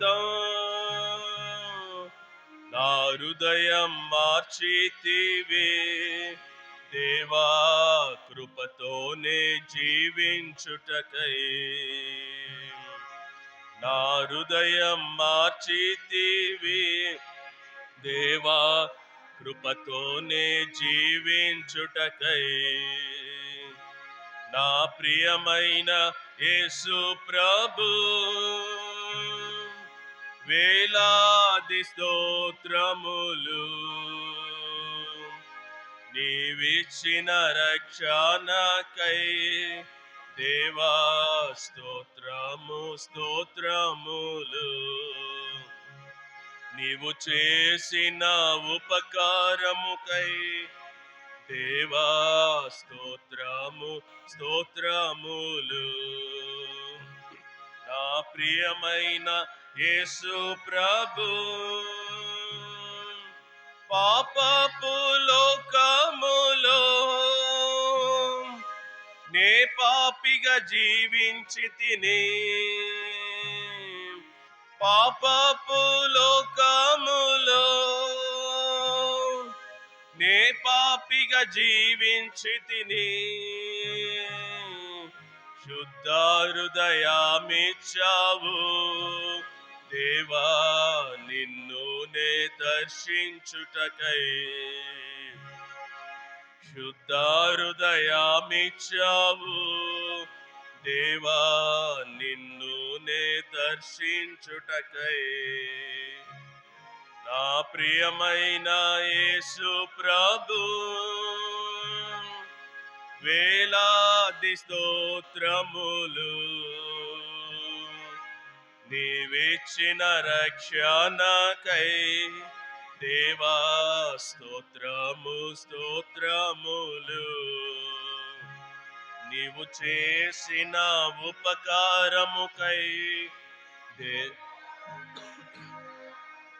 నిమిత్తం నా హృదయం మార్చితివి దేవా, కృపతోనే జీవించుటకై. నా హృదయం మార్చితివి దేవా, కృపతోనే జీవించుటకై. నా ప్రియమైన యేసు ప్రభు, వేలాది స్తోత్రములు. నీవిచ్చిన రక్షణకై దేవా, స్తోత్రము స్తోత్రములు. నీవు చేసిన ఉపకారముకై దేవా, స్తోత్రము స్తోత్రములు. నా ప్రియమైన యేసు ప్రభు, పాపపు లోకములో నే పాపిగా జీవించితిని. పాపపు లోకములో నే పాపిగా జీవించితిని. శుద్ధ హృదయమిచ్చావు దేవా, నిన్ను నే దర్శించుటకై. శుద్ధ హృదయమిచ్చావు దేవా, నిన్ను నే దర్శించుటకై. నా ప్రియమైన యేసు ప్రభు, వేలాది స్తోత్రములు. నీవిచ్చిన రక్షణకై దేవా, స్తోత్రము స్తోత్రములు. నీవు చేసిన ఉపకారముకై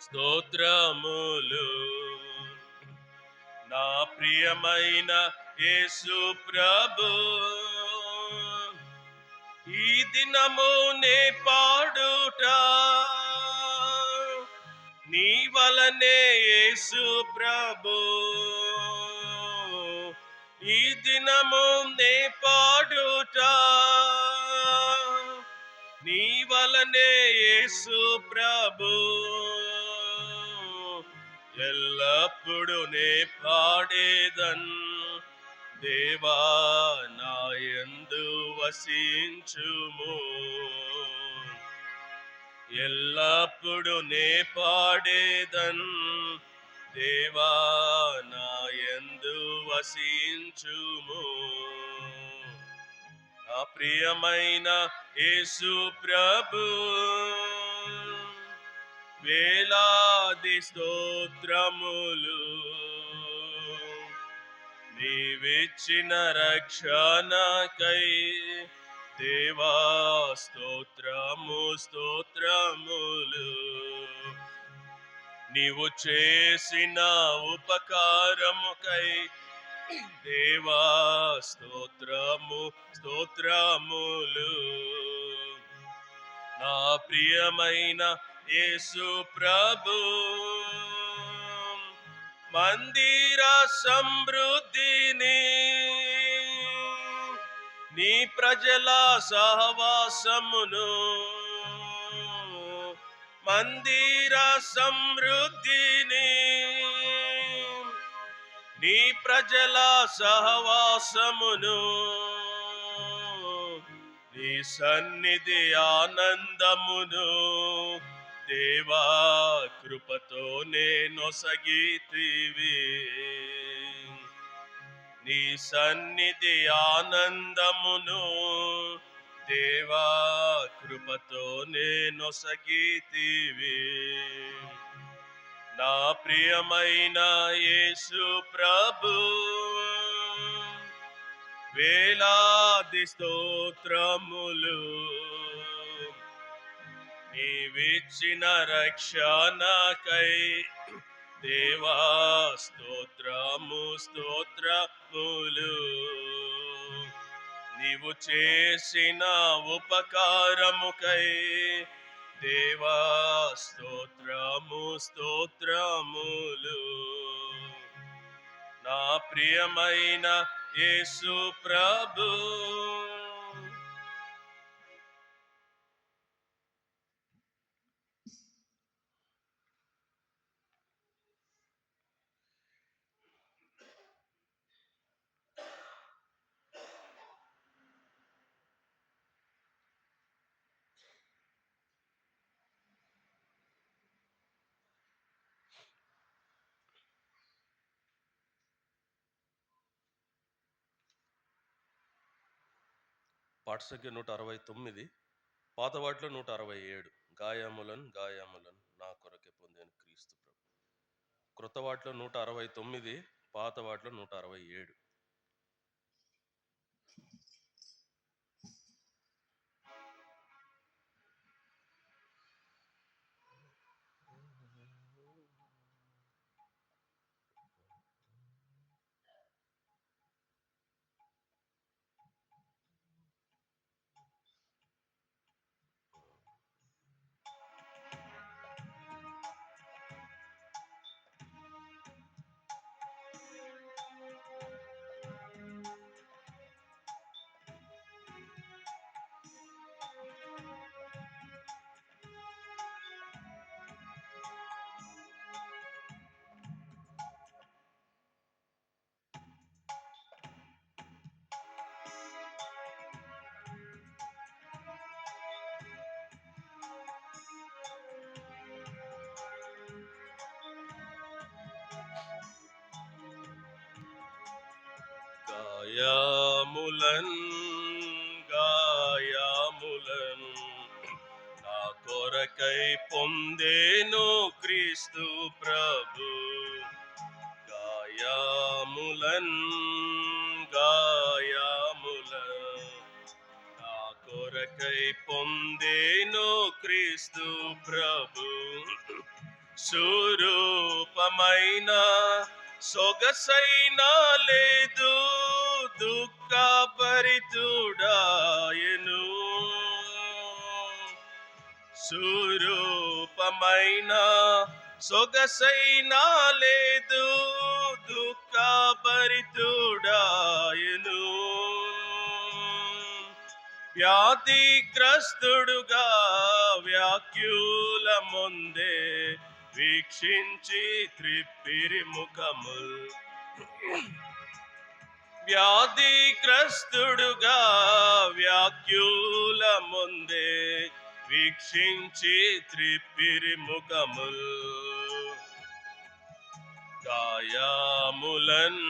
స్తోత్రములు. నా ప్రియమైన యేసు ప్రభు, ఈ దినము నే పాడుట నీ వలనే యేసు ప్రభు. ఈ దినము నే పాడుట నీ వలనే యేసు ప్రభు. ఎల్లప్పుడు నే పాడేదన్ దేవా, నా యందు వసించుము. ఎల్లప్పుడు నే పాడేదన్ దేవా, నా యందు వసించుము. నా ప్రియమైన యేసు ప్రభు, వేలాది స్తోత్రములు. నీవిచ్చిన రక్షణకై దేవా, స్తోత్రము స్తోత్రములు. నీవు చేసిన ఉపకారముకై దేవా, స్తోత్రము స్తోత్రములు. నా ప్రియమైన యేసు ప్రభు, మందిర సమృద్ధిని నీ ప్రజల సహవాసమును. మందిర సమృద్ధిని నీ ప్రజల సహవాసమును. నీ సన్నిధి ఆనందమును దేవా, కృపతో నొసగితివి. నీ సన్నిధి ఆనందమును దేవా, కృపతో నొసగితివి. నా ప్రియమైన యేసు ప్రభు, వేలాది స్తోత్రములు. నీవిచ్చిన రక్షణకై దేవా, స్తోత్రము స్తోత్రములు. నీవు చేసిన ఉపకారముకై దేవా స్తోత్రము స్తోత్రములు. నా ప్రియమైన యేసు ప్రభు, పాట సంఖ్య 169, పాత వాటిలో 167. గాయములన్ గాయములన్ నా కొరకే పొందాను క్రీస్తు ప్రభు. క్రొత్త వాటిలో 169, పాత వాటిలో 167. గాయములన్ గాయములన్ నా కొరకై పొందేను క్రీస్తు ప్రభు. గాయములన్ గాయములన్ నా కొరకై పొందేను క్రీస్తు ప్రభు. స్వరూపమైన సొగసైనా లేదు, దుఃఖభరితుడాయను. స్వరూపమైన సొగసైనా లేదు, దుఃఖభరితుడాయను. వ్యాధిగ్రస్తుడుగా వ్యాకుల ముందే వీక్షించి త్రిప్పిరి ముఖముల్. వ్యాధిగ్రస్తుడుగా వ్యాకుల ముందే వీక్షించి త్రిప్పిరి ముఖముల్. గాయములన్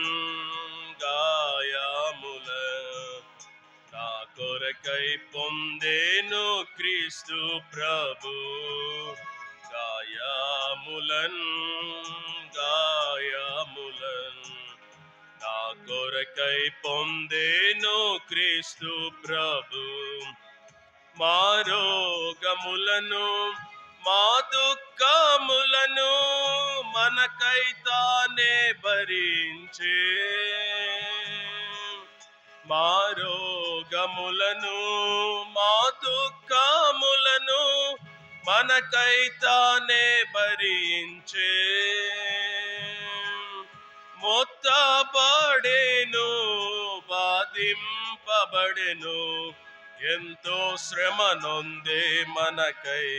గాయములన్ నా కొరకై పొందేను క్రీస్తు ప్రభు. గాయములన్ గాయములన్ నా కొరకై పొందేను క్రీస్తు ప్రభు. మా రోగములను మా దుఃఖములను మనకై తానే భరించే. మా రోగములను మా దుఃఖములను మనకై తానే భరించే. మొత్తబడెను బాధింపబడెను, ఎంతో శ్రమ నొందే మనకై.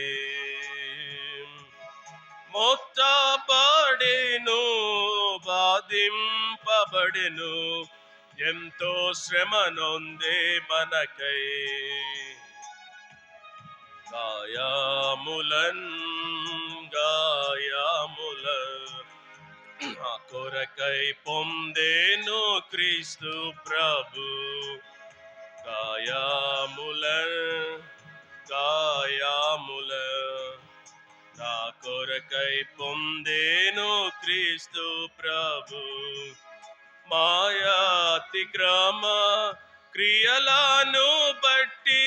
మొత్తబడెను బాధింపబడెను, ఎంతో శ్రమ నొందే మనకై. గాయములన్ గాయములన్ నా కొరకై పొందేను క్రీస్తు ప్రభు. గాయములన్ గాయములన్ నా కొరకై పొందేను క్రీస్తు ప్రభు. మాయాతిక్రమ క్రియలను బట్టి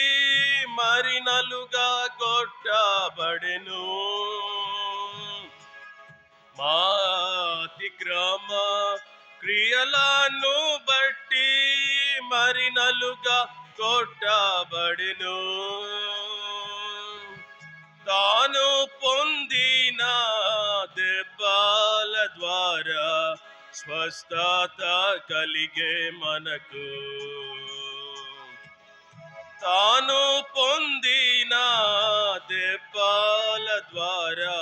మరినలుగా కొట్టబడెను. మాతిక్రమ క్రియలను బట్టి మరినలుగా కొట్టబడెను. తాను పొందిన దెబ్బల ద్వారా స్వస్థత కలిగే మనకు. తాను పొందిన దెబ్బల ద్వారా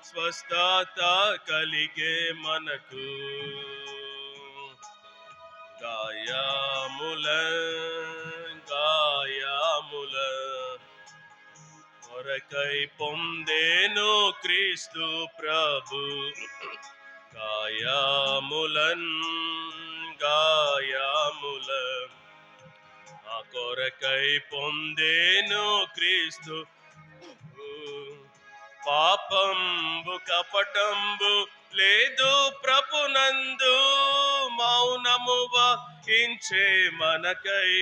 స్వస్థత కలిగే మనకు. గాయముల కొరకై పొందేను క్రీస్తు ప్రభు. గాయముల ఆ కొరకై పొందేను క్రీస్తు. పాపంబు కపటంబు లేదు ప్రభునందు, మౌనము వహించే మనకై.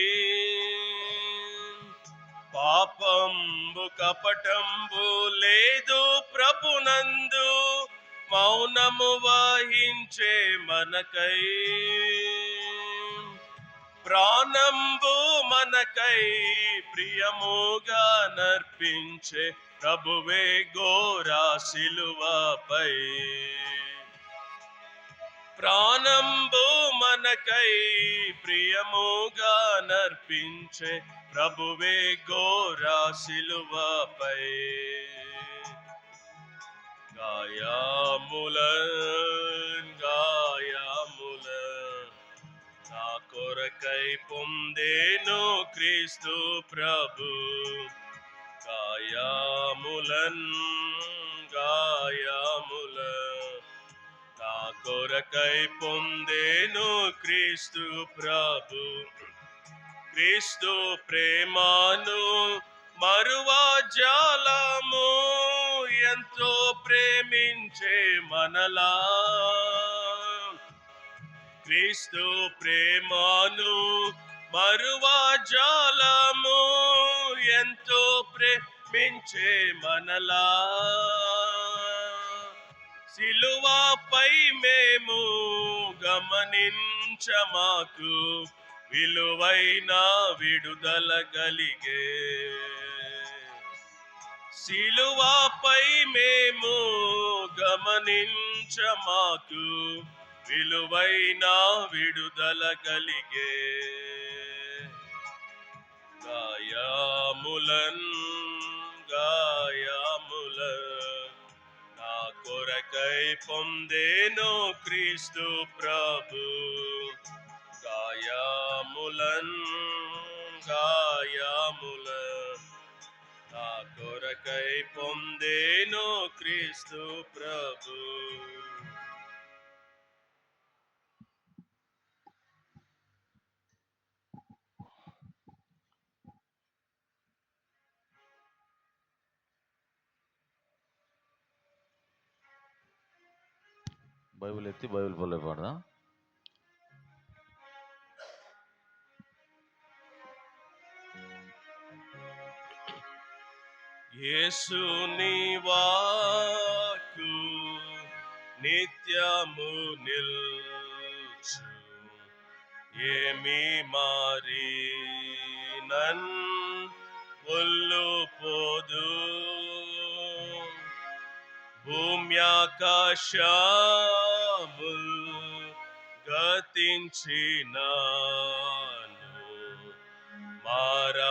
పాపంబు కపటంబు లేదు ప్రభునందు, మౌనము వహించే మనకై. ప్రాణంబు మనకై ప్రియముగా నర్పించే ప్రభువే ఘోరా శిలువపై. ప్రాణంబు మనకై ప్రియముగా నర్పించే ప్రభువే ఘోరా శిలువపై. గాయముల నా కొరకై పొందేను క్రీస్తు ప్రభు. గాయముల నా కొరకై పొందేను క్రీస్తు ప్రభు. క్రీస్తు ప్రేమను మరువా జాలము, ఎంతో ప్రేమించే మనలా. క్రీస్తు ప్రేమను మరువా జాలము, ఎంతో ప్రేమించే మనలా. సిలువపై మేము గమనించమాకు విలువైన విడుదల కలిగే. సిలువపై మేము గమనించమాకు విలువైన విడుదల కలిగే. గాయముల నా కొరకై పొందేను క్రీస్తు ప్రభు. గాయముల నా కొరకై పొందేను క్రీస్తు ప్రభు. బైబిల్ ఎత్తి బైబిల్ పల్లె పాడదా. యేసుని వాక్కు నిత్యము నిల్చు, ఏమి మారినన్ ఒల్లు పోదు. భూమ్యాకాశముల్ గతించినాను, మారా